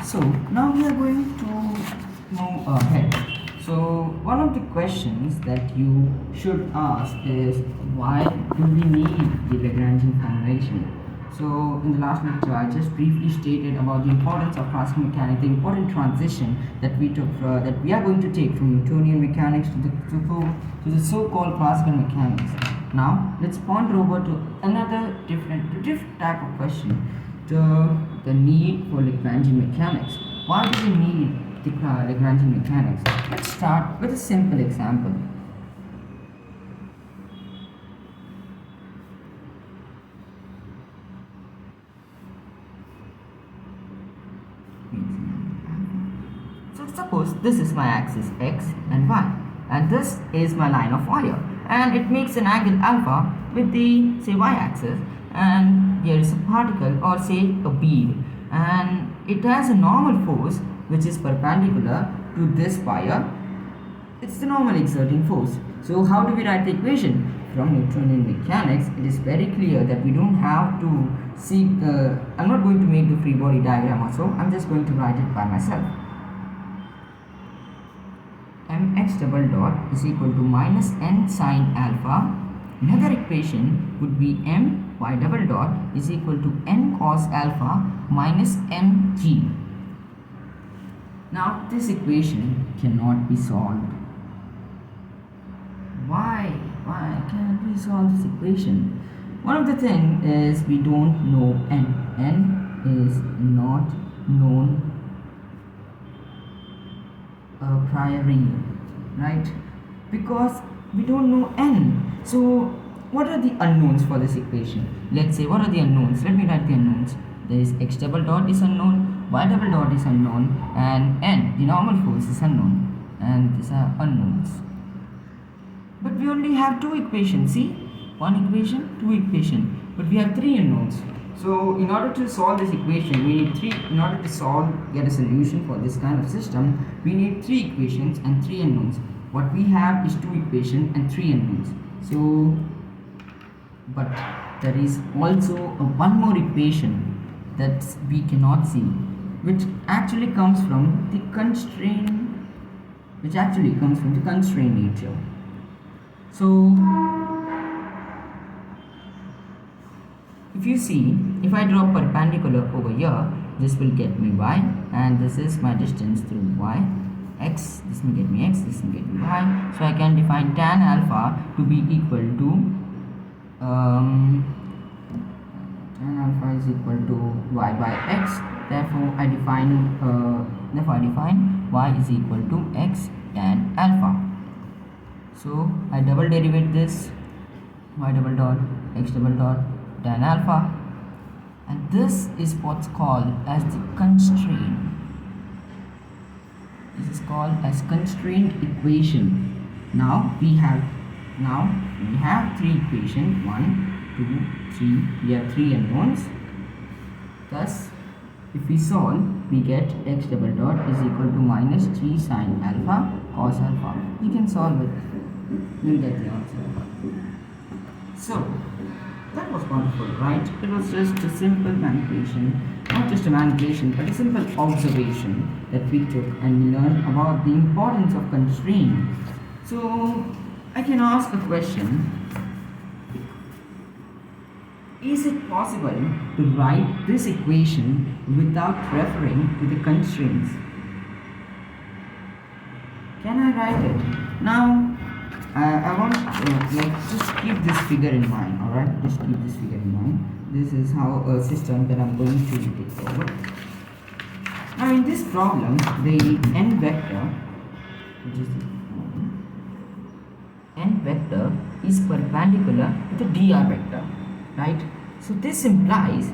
So now we are going to move ahead. So one of the questions that you should ask is, why do we need the Lagrangian formulation? So in the last lecture I just briefly stated about the importance of classical mechanics, the important transition that we took that we are going to take from Newtonian mechanics to the so-called classical mechanics. Now let's ponder over to another different type of question. The need for Lagrangian mechanics. Why do we need the Lagrangian mechanics? Let's start with a simple example. So suppose this is my axis x and y, and this is my line of wire, and it makes an angle alpha with the, say, y-axis, and here is a particle, or say a bead, and it has a normal force which is perpendicular to this wire. It's the normal exerting force. So how do we write the equation? From Newtonian mechanics, it is very clear that we don't have to seek I'm not going to make the free body diagram also, I'm just going to write it by myself. Mx double dot is equal to minus n sine alpha. Another equation would be my double dot is equal to n cos alpha minus mg. Now this equation cannot be solved. Why can't we solve this equation? One of the things is we don't know n. N is not known a priori, right? Because we don't know n. So what are the unknowns for this equation? Let's say, what are the unknowns? Let me write the unknowns. There is x double dot is unknown, y double dot is unknown, and n, the normal force, is unknown, and these are unknowns. But we only have two equations. See, one equation, two equation, but we have three unknowns. So in order to solve this equation, we need three. In order to get a solution for this kind of system, we need three equations and three unknowns. What we have is two equations and three unknowns. So, but there is also one more equation that we cannot see, which actually comes from the constraint, nature. So if you see, if I draw perpendicular over here, this will get me y, and this is my distance through y. X, this will get me x, this will get me y. So I can define tan alpha to be equal to tan alpha is equal to y by x. Therefore I define y is equal to x tan alpha. So I double derivate this, y double dot x double dot tan alpha, and this is what's called as the constraint. This is called as constraint equation. Now we have three equations, 1, 2, 3. We have three unknowns. Thus, if we solve, we get x double dot is equal to minus 3 sine alpha cos alpha. You can solve it, you'll get the answer. So that was wonderful, right? It was just a simple manipulation, not just a manipulation, but a simple observation that we took, and we learned about the importance of constraint. So I can ask a question: is it possible to write this equation without referring to the constraints? Can I write it? Now I want just keep this figure in mind, alright? Just keep this figure in mind. This is how a system that I'm going to take forward. Now in this problem, the n vector, which is the n vector, is perpendicular to the dr vector, right? So this implies,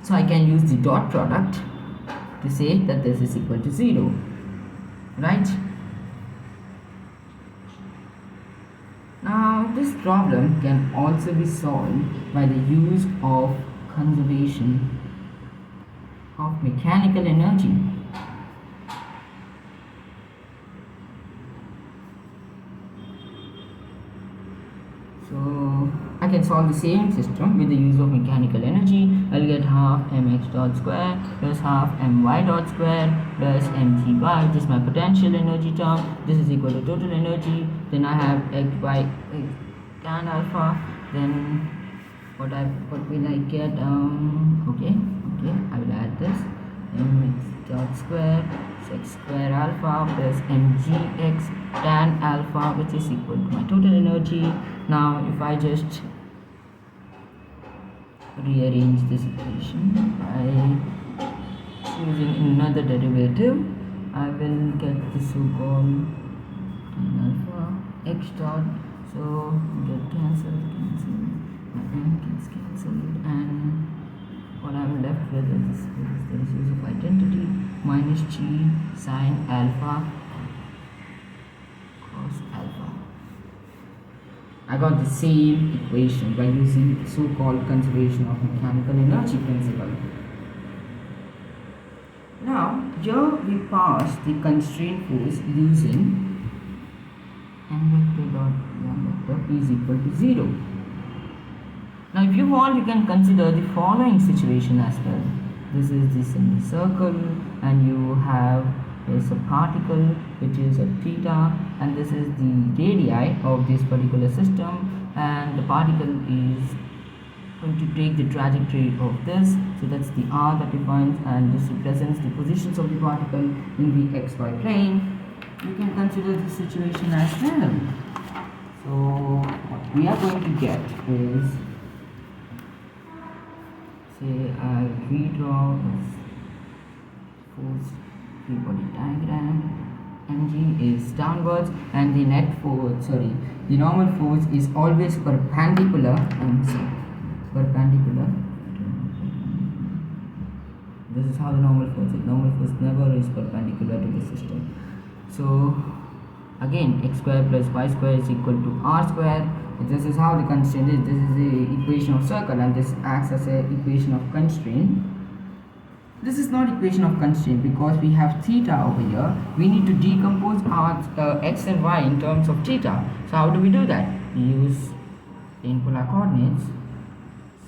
so I can use the dot product to say that this is equal to 0, right? Now this problem can also be solved by the use of conservation of mechanical energy. So I can let's solve the same system with the use of mechanical energy. I'll get half mx dot square plus half my dot square plus mg by, which is my potential energy term. This is equal to total energy. Then I have x by tan alpha. Then what will I get? Okay, I will add this mx dot square x square alpha plus mgx tan alpha, which is equal to my total energy. Now if I just rearrange this equation by choosing another derivative, I will get the so-called tan alpha x dot. So get cancelled, nothing gets cancelled, and what I'm left with is the use of identity minus g sine alpha cos alpha. I got the same equation by using the so-called conservation of mechanical energy principle. Now here we pass the constraint force using m vector dot m vector is equal to 0. Now if you want, you can consider the following situation as well. This is the semicircle and you have a particle which is at theta, and this is the radii of this particular system, and the particle is going to take the trajectory of this, so that's the r that defines, and this represents the positions of the particle in the xy plane. You can consider this situation as well. So what we are going to get is, say I redraw this force free body diagram. Mg is downwards and the net force, the normal force is always perpendicular. Perpendicular. This is how the normal force is. Normal force never is perpendicular to the system. So again, x square plus y square is equal to r square. This is how the constraint is. This is the equation of circle, and this acts as a equation of constraint. This is not equation of constraint because we have theta over here. We need to decompose our x and y in terms of theta. So how do we do that? We use plane polar coordinates,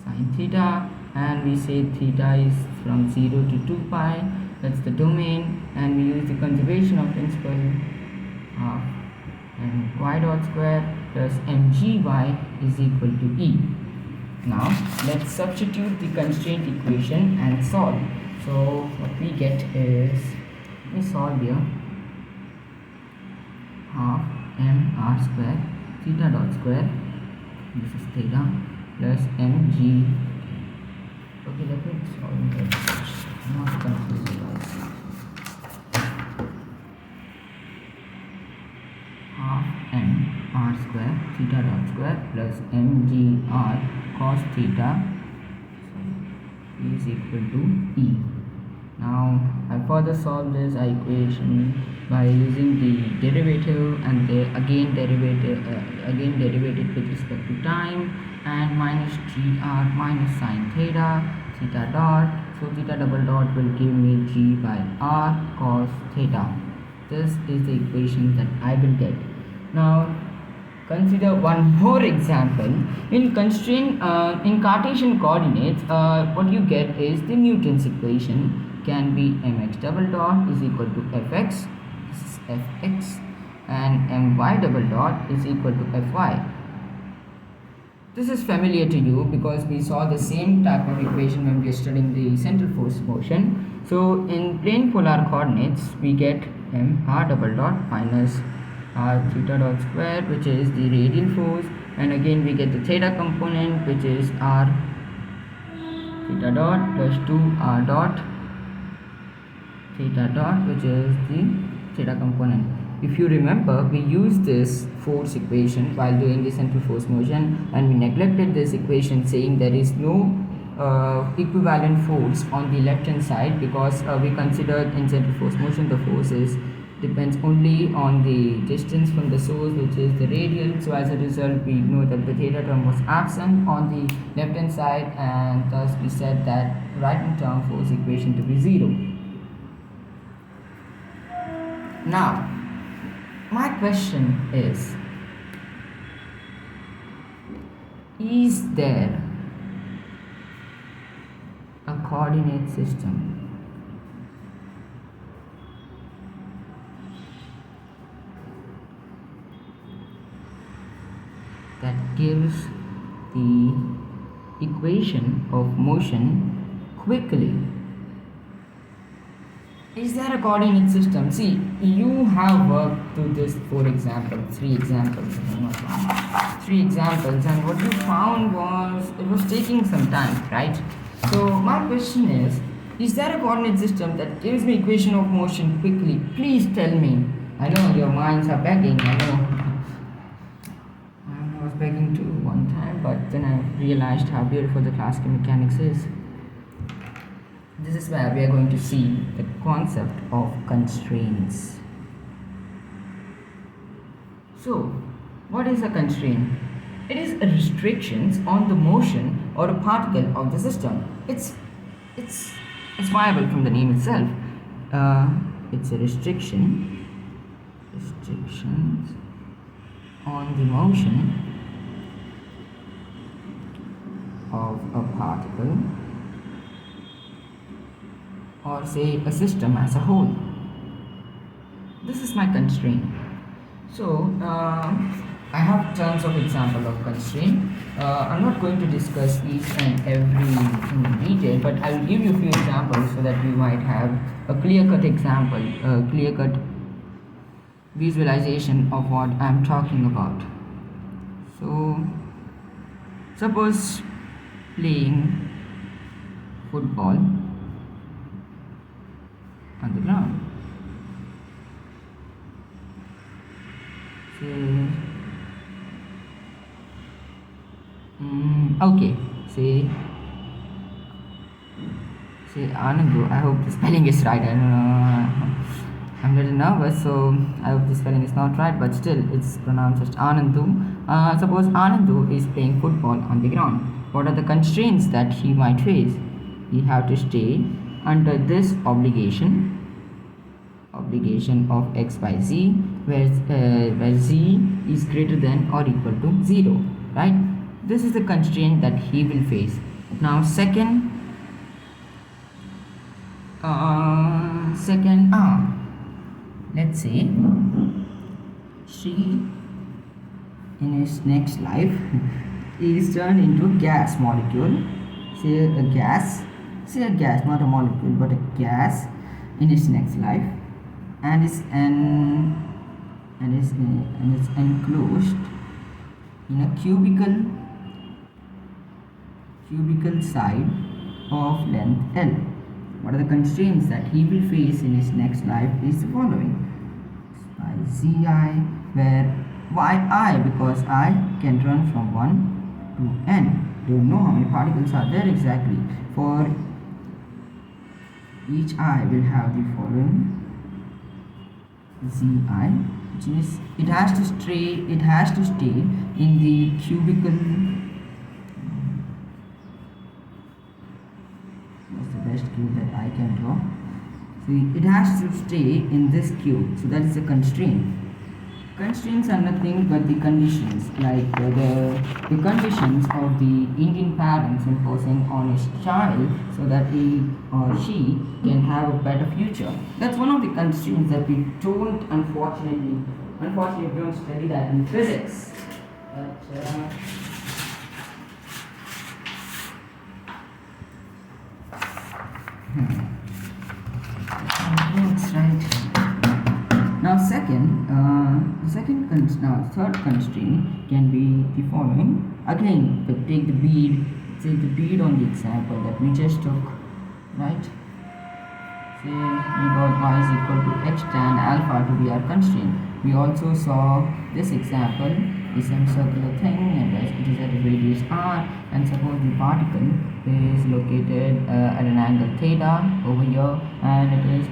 sine theta, and we say theta is from 0 to 2 pi. That's the domain, and we use the conservation of principle of and y dot square plus mgy is equal to E. Now let's substitute the constraint equation and solve. So what we get is, let me solve here, half m r square theta dot square, this is theta, plus mg. Okay, let me solve it. Not confused guys. Half m r square theta dot square plus mg r cos theta is equal to E. Now I further solve this equation by using the derivative and the again derivative with respect to time, and minus gr minus sine theta dot. So theta double dot will give me g by r cos theta. This is the equation that I will get. Now consider one more example. In Cartesian coordinates, what you get is the Newton's equation can be mx double dot is equal to fx, this is fx, and my double dot is equal to fy. This is familiar to you because we saw the same type of equation when we are studying the central force motion. So in plane polar coordinates, we get r double dot minus r theta dot square, which is the radial force, and again we get the theta component, which is r theta dot plus 2r dot theta dot, which is the theta component. If you remember, we used this force equation while doing the central force motion, and we neglected this equation saying there is no equivalent force on the left hand side, because we considered in central force motion the forces depends only on the distance from the source, which is the radial. So as a result, we know that the theta term was absent on the left hand side, and thus we said that right hand term force equation to be 0. Now my question is, Is there a coordinate system that gives the equation of motion quickly? Is there a coordinate system? See, you have worked through this three examples, if I'm not wrong. Three examples, and what you found was it was taking some time, right? So my question is there a coordinate system that gives me equation of motion quickly? Please tell me. I know your minds are begging, I know. I was begging too one time, but then I realized how beautiful the classical mechanics is. This is where we are going to see the concept of constraints. So, what is a constraint? It is a restrictions on the motion or a particle of the system. It's viable from the name itself. It's a restrictions on the motion of a particle, or say a system as a whole. This is my constraint. So I have tons of example of constraint. I'm not going to discuss each and every in detail, but I will give you a few examples so that you might have a clear-cut example, a clear-cut visualization of what I'm talking about. So suppose playing football on the ground. Okay, say Anandu. I hope the spelling is right. I don't know. I'm a little nervous, so I hope the spelling is not right, but still it's pronounced as Anandu. Suppose Anandu is playing football on the ground. What are the constraints that he might face? He have to stay under this obligation of x by z, where z is greater than or equal to 0, right? This is the constraint that he will face. Now second let's say Sri in his next life is turned into a gas molecule, say a gas, not a molecule but a gas in his next life, and is enclosed in a cubical side of length L. What are the constraints that he will face in his next life is the following: by Zi, where yi, because I can run from 1 to n. Don't know how many particles are there exactly. For each I will have the following Zi, which is it has to stay in the cubical. What's the best cube that I can draw? See, it has to stay in this cube, so that is a constraint. Constraints are nothing but the conditions, like the conditions of the Indian parents imposing on his child so that he or she can have a better future. That's one of the constraints that we don't, unfortunately we don't study that in physics. But that's right. Now third constraint can be the following. Again, take the bead on the example that we just took, right? Say we got y is equal to h tan alpha to be our constraint. We also saw this example is some circular thing, and it is at a radius r, and suppose the particle is located at an angle theta over here, and it is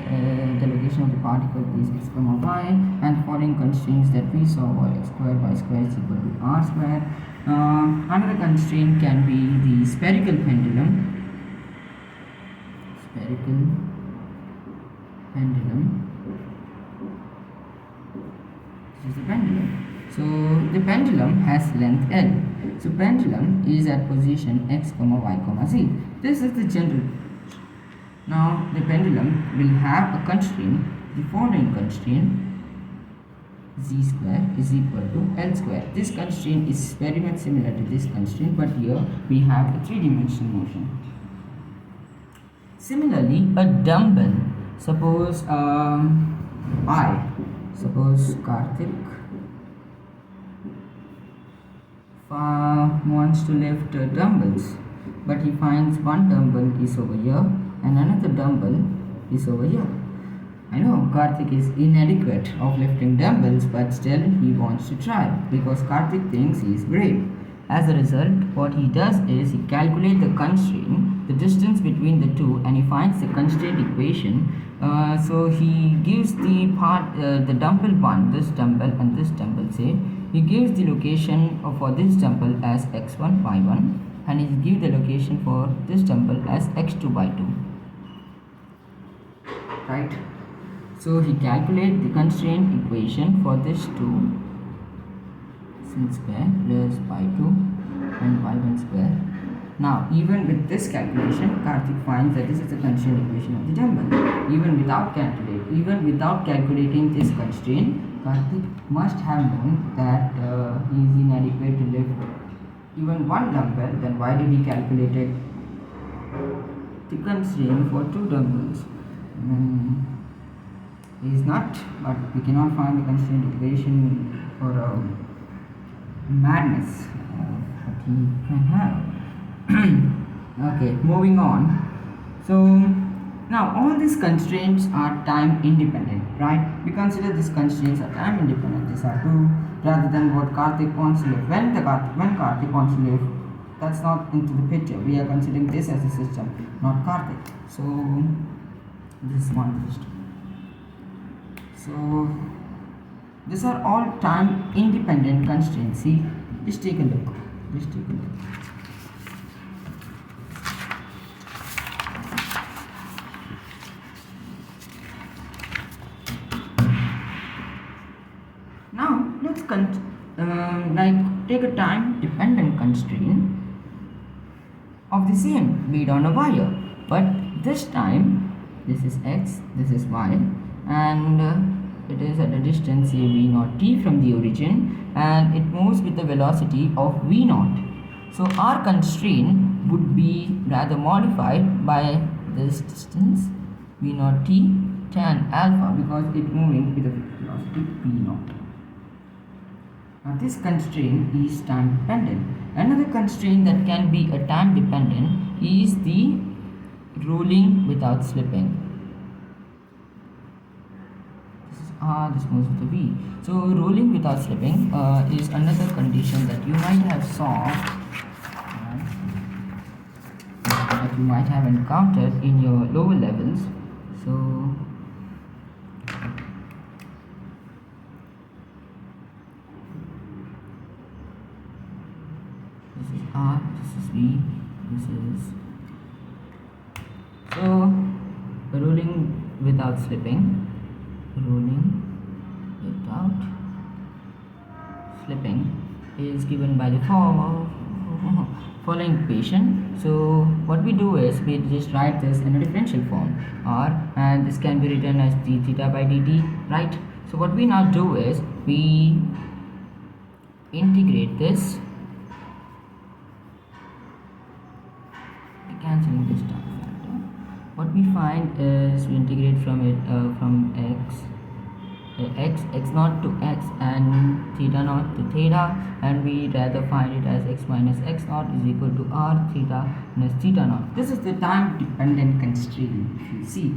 the location of the particle is x comma y, and following constraints that we saw were x squared y squared is equal to r squared. Another constraint can be the spherical pendulum. This is the pendulum. So the pendulum has length L. So pendulum is at position x comma y comma z. This is the general. Now the pendulum will have a constraint, the following constraint: z square is equal to L square. This constraint is very much similar to this constraint, but here we have a three-dimensional motion. Similarly, a dumbbell, suppose suppose Karthik wants to lift dumbbells, but he finds one dumbbell is over here and another dumbbell is over here. I know Karthik is inadequate of lifting dumbbells, but still he wants to try because Karthik thinks he is great. As a result, what he does is he calculates the constraint, the distance between the two, and he finds the constraint equation. So he gives the dumbbell 1, this dumbbell and this dumbbell, say, he gives the location for this dumbbell as x1, y1, and he gives the location for this dumbbell as x2, y2. Right? So he calculates the constraint equation for this 2 sin square plus y2 and y1 square. Now, even with this calculation, Karthik finds that this is the constraint equation of the dumbbell. Even without calculating this constraint, Karthik must have known that he is inadequate to lift even one dumbbell. Then why did he calculate the constraint for 2 dumbbells? He is not, but we cannot find the constraint equation for madness that he can have. Okay, moving on. So now all these constraints are time independent, right? We consider these constraints are time independent. These are 2 rather than what Karthik wants to live. When Karthik wants to live, that's not into the picture. We are considering this as a system, not Karthik. So this is one system. So these are all time independent constraints. See, just take a look. Now let's take a time dependent constraint of the same made on a wire, but this time this is x, this is y, and it is at a distance say v naught t from the origin, and it moves with the velocity of v naught. So our constraint would be rather modified by this distance v naught t tan alpha, because it moving with the velocity v naught. Now this constraint is time dependent. Another constraint that can be a time dependent is the rolling without slipping. This moves with the v. So rolling without slipping is another condition that you might have that you might have encountered in your lower levels. So this is r, this is v, this is so rolling without slipping. Rolling without slipping is given by the following equation. So what we do is we just write this in a differential form, and this can be written as d theta by dt, right? So what we now do is we integrate this, cancelling this term factor. What we find is we integrate from x naught to x and theta naught to theta, and we rather find it as x minus x naught is equal to r theta minus theta naught. This is the time dependent constraint, if you see.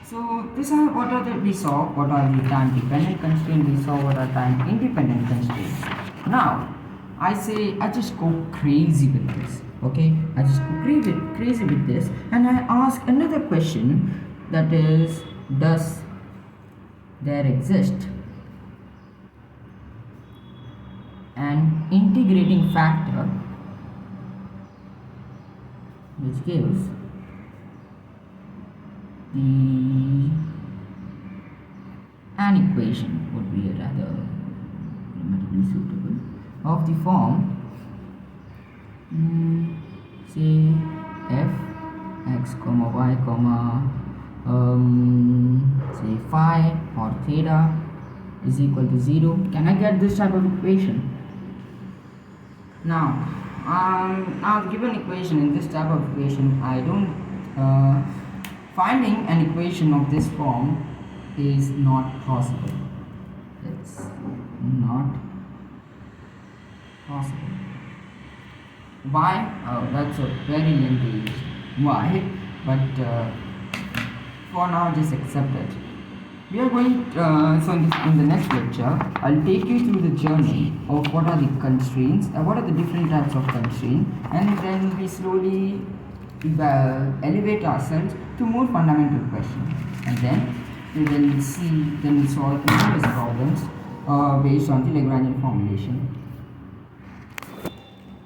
So these are what are the time dependent constraints we saw, what are time independent constraints. Now I just go crazy with this, okay? I just go crazy with this, and I ask another question, that is, does there exist an integrating factor which gives an equation would be rather grammatically suitable of the form say f x comma y comma say phi or theta is equal to 0. Can I get this type of equation? Now, I've given equation in this type of equation. I don't finding an equation of this form is not possible. It's not possible. Why? Oh, that's a very lengthy reason. Why? But for now, just accept it. We are going so in the next lecture, I'll take you through the journey of what are the constraints, what are the different types of constraints, and then we slowly elevate ourselves to more fundamental questions, and then we will solve numerous problems based on the Lagrangian formulation.